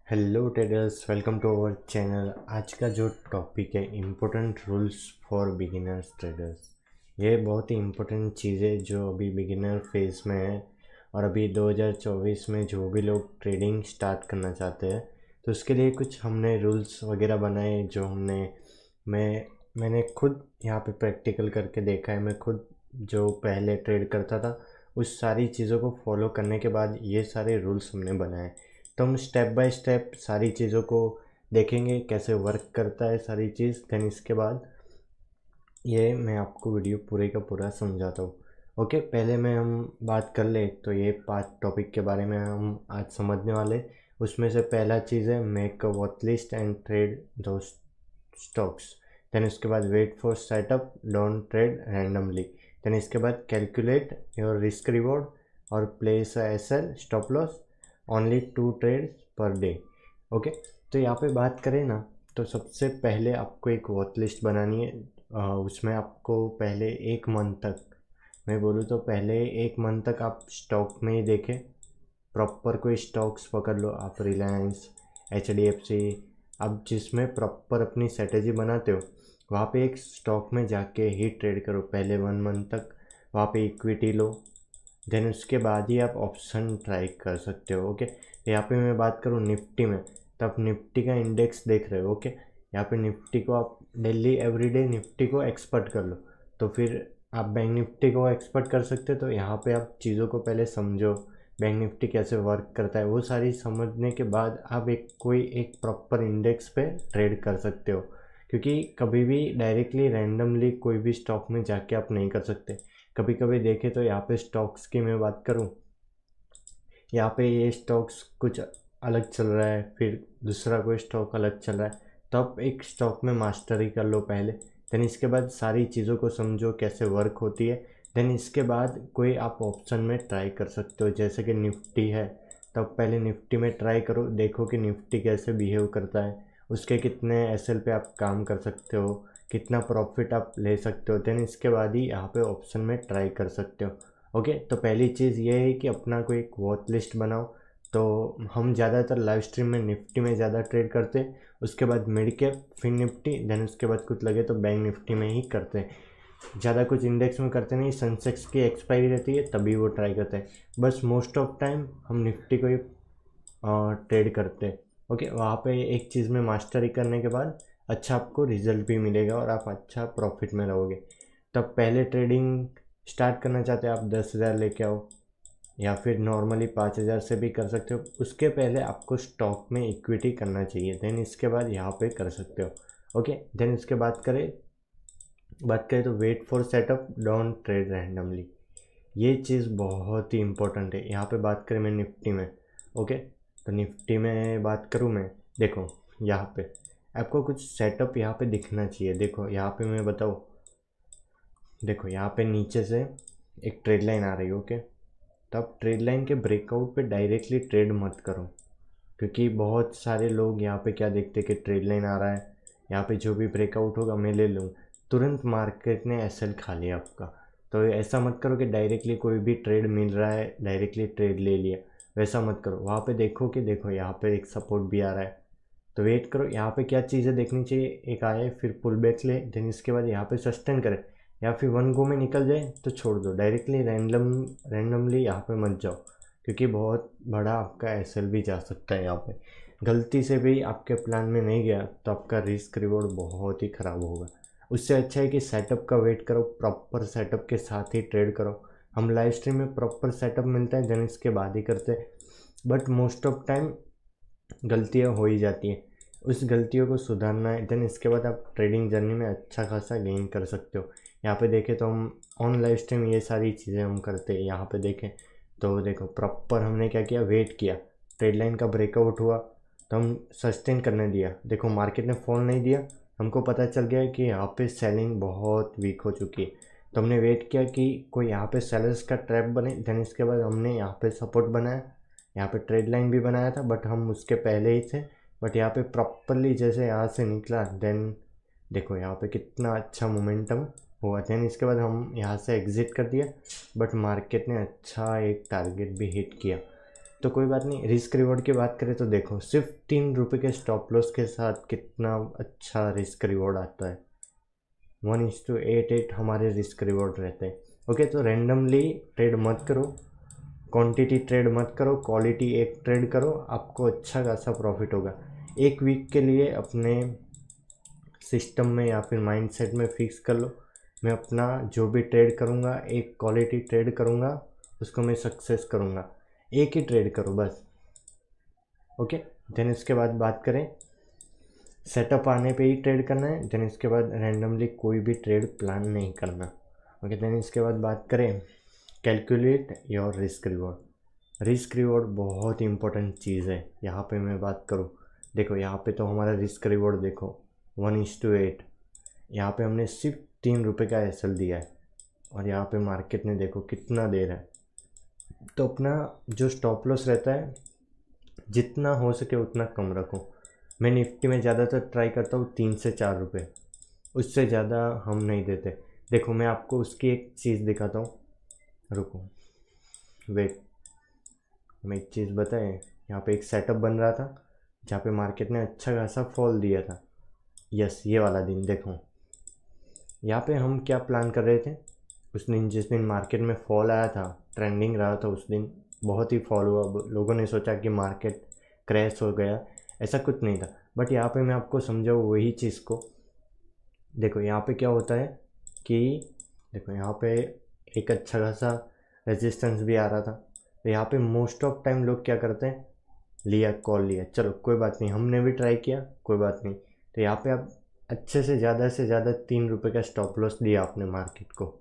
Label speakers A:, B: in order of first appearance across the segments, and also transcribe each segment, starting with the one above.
A: Hello traders, welcome to our channel. आज का जो टॉपिक है important rules for beginners traders. ये बहुत ही इम्पोर्टेंट चीज़ है जो अभी बिगिनर फेज में है। और अभी 2024 में जो भी लोग ट्रेडिंग स्टार्ट करना चाहते हैं तो उसके लिए कुछ हमने रूल्स वगैरह बनाए जो मैंने खुद यहाँ पे प्रैक्टिकल करके देखा है। मैं खुद जो पहले ट्रेड करता था उस सारी चीज़ों को फॉलो करने के बाद ये सारे रूल्स हमने बनाए। तो हम स्टेप बाय स्टेप सारी चीज़ों को देखेंगे कैसे वर्क करता है सारी चीज़। देन इसके बाद ये मैं आपको वीडियो पूरे का पूरा समझाता हूँ। ओके, पहले में हम बात कर ले तो ये 5 टॉपिक के बारे में हम आज समझने वाले। उसमें से पहला चीज़ है make a watch list and trade दो स्टॉक्स। देन उसके बाद wait for setup, don't trade randomly. Then इसके बाद कैलकुलेट योर रिस्क रिवॉर्ड और place S L stop loss only 2 trades per day. Okay, तो यहाँ पे बात करें ना तो सबसे पहले आपको एक वॉच लिस्ट बनानी है। उसमें आपको पहले 1 मंथ तक, मैं बोलूँ तो पहले 1 मंथ तक आप स्टॉक में ही देखें। प्रॉपर कोई स्टॉक्स पकड़ लो आप, रिलायंस, HDFC, अब जिसमें प्रॉपर अपनी स्ट्रेटेजी बनाते हो वहाँ पे एक स्टॉक में जाके ही ट्रेड करो पहले 1 मंथ तक। वहाँ पे इक्विटी लो, देन उसके बाद ही आप ऑप्शन ट्राई कर सकते हो। ओके, यहाँ पे मैं बात करूँ निफ्टी में, तो आप निफ्टी का इंडेक्स देख रहे हो। ओके, यहाँ पे निफ्टी को आप डेली एवरीडे निफ्टी को एक्सपर्ट कर लो तो फिर आप बैंक निफ्टी को एक्सपर्ट कर सकते हो। तो यहाँ पे आप चीज़ों को पहले समझो, बैंक निफ्टी कैसे वर्क करता है वो सारी समझने के बाद आप एक प्रॉपर इंडेक्स पे ट्रेड कर सकते हो। क्योंकि कभी भी डायरेक्टली रैंडमली कोई भी स्टॉक में जाके आप नहीं कर सकते। कभी कभी देखे तो यहाँ पे स्टॉक्स की मैं बात करूँ, यहाँ पे ये स्टॉक्स कुछ अलग चल रहा है, फिर दूसरा कोई स्टॉक अलग चल रहा है, तो आप एक स्टॉक में मास्टरी कर लो पहले। देन इसके बाद सारी चीज़ों को समझो कैसे वर्क होती है। देन इसके बाद कोई आप ऑप्शन में ट्राई कर सकते हो, जैसे कि निफ्टी है तो आप पहले निफ्टी में ट्राई करो, देखो कि निफ्टी कैसे बिहेव करता है, उसके कितने एसएल पे आप काम कर सकते हो, कितना प्रॉफिट आप ले सकते हो। देन इसके बाद ही यहाँ पे ऑप्शन में ट्राई कर सकते हो। ओके, तो पहली चीज़ ये है कि अपना कोई एक वॉच लिस्ट बनाओ। तो हम ज़्यादातर लाइव स्ट्रीम में निफ्टी में ज़्यादा ट्रेड करते हैं, उसके बाद मिड कैप, फिर निफ्टी, देन उसके बाद कुछ लगे तो बैंक निफ्टी में ही करते हैं। ज़्यादा कुछ इंडेक्स में करते नहीं, सेंसेक्स की एक्सपायरी रहती है तभी वो ट्राई करते हैं। बस मोस्ट ऑफ टाइम हम निफ्टी को ही ट्रेड करते हैं। ओके, वहाँ पे एक चीज़ में मास्टरी करने के बाद अच्छा आपको रिजल्ट भी मिलेगा और आप अच्छा प्रॉफिट में रहोगे। तब पहले ट्रेडिंग स्टार्ट करना चाहते हैं आप 10,000 लेके आओ, या फिर नॉर्मली 5,000 से भी कर सकते हो। उसके पहले आपको स्टॉक में इक्विटी करना चाहिए, देन इसके बाद यहाँ पे कर सकते हो। ओके, देन इसके बात करें तो wait for setup, don't trade randomly. ये चीज़ बहुत ही इंपॉर्टेंट है। यहाँ पे बात करें मैं निफ्टी में, ओके, तो निफ्टी में बात करूँ मैं, देखो यहाँ पे आपको कुछ सेटअप यहाँ पे दिखना चाहिए। देखो यहाँ पे मैं बताऊँ, देखो यहाँ पे नीचे से एक ट्रेड लाइन आ रही है। ओके, तो आप ट्रेड लाइन के ब्रेकआउट पे डायरेक्टली ट्रेड मत करो, क्योंकि बहुत सारे लोग यहाँ पे क्या देखते हैं कि ट्रेड लाइन आ रहा है, यहाँ पे जो भी ब्रेकआउट होगा मैं ले लूँ, तुरंत मार्केट ने एसएल खा लिया आपका। तो ऐसा मत करो कि डायरेक्टली कोई भी ट्रेड मिल रहा है डायरेक्टली ट्रेड ले लिया, वैसा मत करो। वहाँ पे देखो कि देखो यहाँ पे एक सपोर्ट भी आ रहा है, तो वेट करो। यहाँ पे क्या चीज़ें देखनी चाहिए, एक आए फिर पुल बैक ले, देन इसके बाद यहाँ पे सस्टेन करे, या फिर वन गो में निकल जाए तो छोड़ दो, डायरेक्टली रैंडमली यहाँ पे मत जाओ, क्योंकि बहुत बड़ा आपका एसएल भी जा सकता है। यहाँ पे गलती से भी आपके प्लान में नहीं गया तो आपका रिस्क रिवॉर्ड बहुत ही ख़राब होगा। उससे अच्छा है कि सेटअप का वेट करो, प्रॉपर सेटअप के साथ ही ट्रेड करो। हम लाइव स्ट्रीम में प्रॉपर सेटअप मिलता है देन इसके बाद ही करते हैं, बट मोस्ट ऑफ टाइम गलतियाँ हो ही जाती हैं। उस गलतियों को सुधारना है, देन इसके बाद आप ट्रेडिंग जर्नी में अच्छा खासा गेन कर सकते हो। यहाँ पे देखें तो हम ऑन लाइव स्ट्रीम ये सारी चीज़ें हम करते हैं। यहाँ पे देखें तो देखो प्रॉपर हमने क्या किया, वेट किया, ट्रेड लाइन का ब्रेकआउट हुआ तो हम सस्टेन करने दिया। देखो मार्केट ने फॉल नहीं दिया, हमको पता चल गया कि यहाँ पे सेलिंग बहुत वीक हो चुकी है, तो हमने वेट किया कि कोई यहाँ पे सेलर्स का ट्रैप बने। देन इसके बाद हमने यहाँ पे सपोर्ट बनाया, यहाँ पे ट्रेड लाइन भी बनाया था बट हम उसके पहले ही थे। बट यहाँ पे प्रॉपरली जैसे यहाँ से निकला, देन देखो यहाँ पे कितना अच्छा मोमेंटम हुआ। देन इसके बाद हम यहाँ से एग्ज़िट कर दिया, बट मार्केट ने अच्छा एक टारगेट भी हिट किया। तो कोई बात नहीं। रिस्क रिवॉर्ड की बात करें तो देखो सिर्फ 3 रुपये के स्टॉप लॉस के साथ कितना अच्छा रिस्क रिवॉर्ड आता है। 1:88 हमारे रिस्क रिवॉर्ड रहते हैं। ओके, तो रैंडमली ट्रेड मत करो, क्वांटिटी ट्रेड मत करो, क्वालिटी एक ट्रेड करो, आपको अच्छा खासा प्रॉफिट होगा। एक वीक के लिए अपने सिस्टम में या फिर माइंडसेट में फिक्स कर लो, मैं अपना जो भी ट्रेड करूँगा एक क्वालिटी ट्रेड करूँगा, उसको मैं सक्सेस करूँगा। एक ही ट्रेड करो बस। ओके, देन इसके बाद बात करें, सेटअप आने पे ही ट्रेड करना है। देन इसके बाद रैंडमली कोई भी ट्रेड प्लान नहीं करना। ओके, देन इसके बाद बात करें, calculate your risk reward. Risk reward बहुत इंपॉर्टेंट चीज़ है। यहाँ पे मैं बात करूँ, देखो यहाँ पे तो हमारा रिस्क रिवॉर्ड देखो 1:8। यहाँ पे हमने सिर्फ 3 रुपये का एसएल दिया है और यहाँ पे मार्केट ने देखो कितना दे रहा है। तो अपना जो स्टॉप लॉस रहता है जितना हो सके उतना कम रखो। मैं निफ्टी में ज़्यादातर ट्राई करता हूँ 3 से 4 रुपये, उससे ज़्यादा हम नहीं देते। देखो मैं आपको उसकी एक चीज़ दिखाता हूँ, रुको वेट, हमें एक चीज़ बताएं। यहाँ पे एक सेटअप बन रहा था जहाँ पे मार्केट ने अच्छा खासा फॉल दिया था। यस, ये वाला दिन देखो, यहाँ पे हम क्या प्लान कर रहे थे उस दिन, जिस दिन मार्केट में फॉल आया था, ट्रेंडिंग रहा था उस दिन, बहुत ही फॉल हुआ। लोगों ने सोचा कि मार्केट क्रैश हो गया, ऐसा कुछ नहीं था। बट यहाँ पे मैं आपको समझाऊँ वही चीज़ को। देखो यहाँ पे क्या होता है कि देखो यहाँ पे एक अच्छा खासा रेजिस्टेंस भी आ रहा था। तो यहाँ पे मोस्ट ऑफ टाइम लोग क्या करते हैं, लिया कॉल लिया, चलो कोई बात नहीं, हमने भी ट्राई किया, कोई बात नहीं। तो यहाँ पे आप अच्छे से ज़्यादा 3 रुपये का स्टॉप लॉस दिया आपने मार्केट को।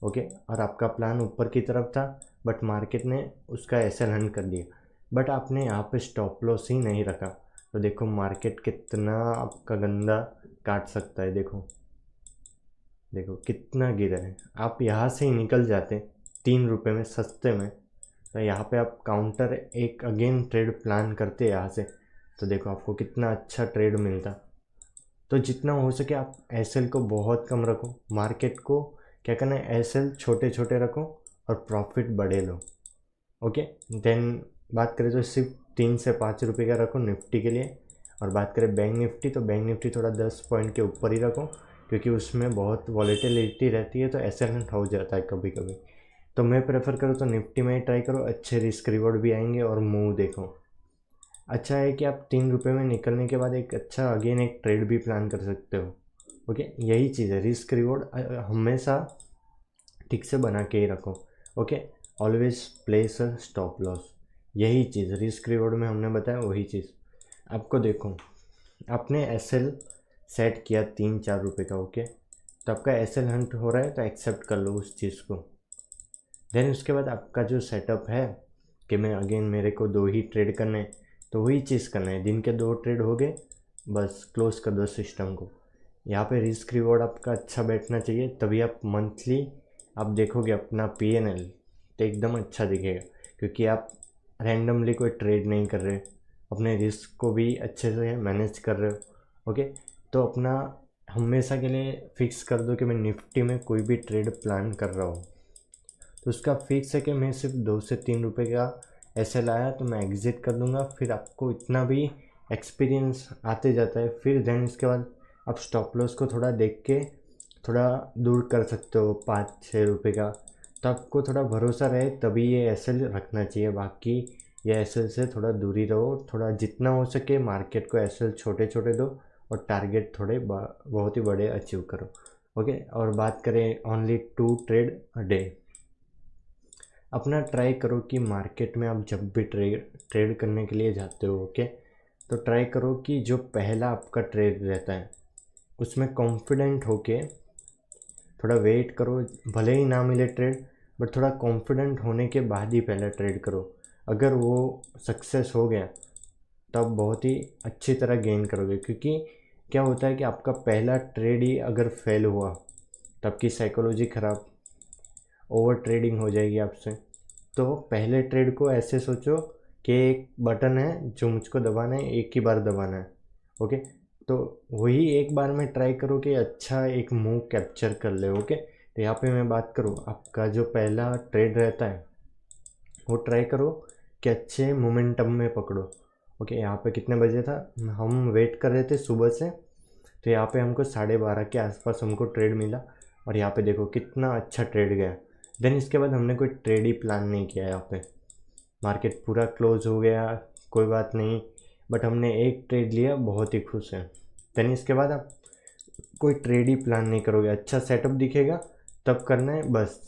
A: ओके, और आपका प्लान ऊपर की तरफ था बट मार्केट ने उसका एसएल हंट कर दिया, बट आपने यहाँ पे स्टॉप लॉस ही नहीं रखा। तो देखो मार्केट कितना आपका गंदा काट सकता है। देखो देखो कितना गिरा है। आप यहाँ से ही निकल जाते 3 रुपये में सस्ते में, तो यहाँ पे आप काउंटर एक अगेन ट्रेड प्लान करते यहाँ से, तो देखो आपको कितना अच्छा ट्रेड मिलता। तो जितना हो सके आप एसएल को बहुत कम रखो, मार्केट को क्या करना है, एसएल छोटे छोटे रखो और प्रॉफिट बड़े लो। ओके, देन बात करें तो सिर्फ 3 से 5 रुपये का रखो निफ्टी के लिए। और बात करें बैंक निफ्टी, तो बैंक निफ्टी थोड़ा 10 पॉइंट के ऊपर ही रखो, क्योंकि उसमें बहुत वॉलेटिलिटी रहती है, तो एसएल हो जाता है कभी कभी। तो मैं प्रेफर करूँ तो निफ्टी में ही ट्राई करो, अच्छे रिस्क रिवॉर्ड भी आएंगे। और मूव देखो, अच्छा है कि आप 3 रुपये में निकलने के बाद एक अच्छा अगेन एक ट्रेड भी प्लान कर सकते हो। ओके, यही चीज़ है, रिस्क रिवॉर्ड हमेशा ठीक से बना के ही रखो। Okay, always place a stop loss, यही चीज़ रिस्क रिवॉर्ड में हमने बताया, वही चीज़। आपको देखो आपने एसएल सेट किया 3-4 रुपये का, ओके, तो आपका एसएल हंट हो रहा है तो एक्सेप्ट कर लो उस चीज़ को। देन उसके बाद आपका जो सेटअप है कि मैं अगेन मेरे को 2 ही ट्रेड करने हैं, तो वही चीज़ करना है। दिन के 2 ट्रेड हो गए, बस क्लोज कर दो सिस्टम को। यहाँ पे रिस्क रिवॉर्ड आपका अच्छा बैठना चाहिए, तभी आप मंथली आप देखोगे अपना पीएनएल तो एकदम अच्छा दिखेगा, क्योंकि आप रैंडमली कोई ट्रेड नहीं कर रहे, अपने रिस्क को भी अच्छे से मैनेज कर रहे हो। ओके, तो अपना हमेशा के लिए फिक्स कर दो कि मैं निफ्टी में कोई भी ट्रेड प्लान कर रहा हूँ तो उसका फिक्स है कि मैं सिर्फ 2 से 3 रुपये का एसएल आया तो मैं एग्ज़िट कर दूंगा। फिर आपको इतना भी एक्सपीरियंस आते जाता है, फिर देन इसके बाद आप स्टॉप लॉस को थोड़ा देख के थोड़ा दूर कर सकते हो 5-6 रुपये का, तो आपको थोड़ा भरोसा रहे तभी ये एसएल रखना चाहिए। बाकी ये एसएल से थोड़ा दूरी रहो, थोड़ा जितना हो सके मार्केट को एसएल छोटे छोटे दो और टारगेट थोड़े बहुत ही बड़े अचीव करो। ओके, और बात करें ओनली 2 ट्रेड अ डे, अपना ट्राई करो कि मार्केट में आप जब भी ट्रेड करने के लिए जाते हो, ओके, तो ट्राई करो कि जो पहला आपका ट्रेड रहता है उसमें कॉन्फिडेंट होके थोड़ा वेट करो, भले ही ना मिले ट्रेड बट थोड़ा कॉन्फिडेंट होने के बाद ही पहला ट्रेड करो। अगर वो सक्सेस हो गया तब बहुत ही अच्छी तरह गेन करोगे, क्योंकि क्या होता है कि आपका पहला ट्रेड ही अगर फेल हुआ तो आपकी साइकोलॉजी ख़राब, ओवर ट्रेडिंग हो जाएगी आपसे। तो पहले ट्रेड को ऐसे सोचो कि एक बटन है जो मुझको दबाना है, एक ही बार दबाना है। ओके, तो वही एक बार में ट्राई करो कि अच्छा एक मूव कैप्चर कर ले। ओके, तो यहाँ पे मैं बात करूँ, आपका जो पहला ट्रेड रहता है वो ट्राई करो कि अच्छे मोमेंटम में पकड़ो। ओके, यहाँ पे कितने बजे था, हम वेट कर रहे थे सुबह से, तो यहाँ पे हमको 12:30 के आसपास हमको ट्रेड मिला और यहाँ पे देखो कितना अच्छा ट्रेड गया। देन इसके बाद हमने कोई ट्रेड ही प्लान नहीं किया। यहाँ पे मार्केट पूरा क्लोज हो गया, कोई बात नहीं, बट हमने एक ट्रेड लिया, बहुत ही खुश हैं। देन इसके बाद आप कोई ट्रेड ही प्लान नहीं करोगे, अच्छा सेटअप दिखेगा तब करना है बस।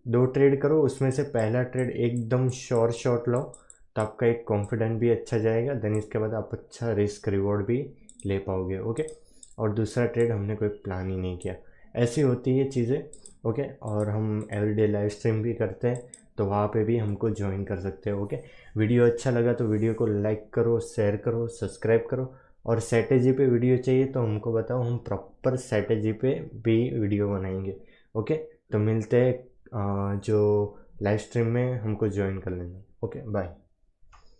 A: 2 ट्रेड करो, उसमें से पहला ट्रेड एकदम श्योर शॉट लो, तो आपका एक कॉन्फिडेंट भी अच्छा जाएगा। देन इसके बाद आप अच्छा रिस्क रिवॉर्ड भी ले पाओगे। ओके, और दूसरा ट्रेड हमने कोई प्लान ही नहीं किया। ऐसी होती है चीज़ें। ओके, और हम एवरीडे लाइव स्ट्रीम भी करते हैं, तो वहाँ पे भी हमको ज्वाइन कर सकते हो। ओके, वीडियो अच्छा लगा तो वीडियो को लाइक करो, शेयर करो, सब्सक्राइब करो। और स्ट्रेटेजी पे वीडियो चाहिए तो हमको बताओ, हम प्रॉपर स्ट्रेटेजी पे भी वीडियो बनाएंगे। ओके, तो मिलते हैं जो लाइव स्ट्रीम में, हमको ज्वाइन कर लेना। Okay, bye.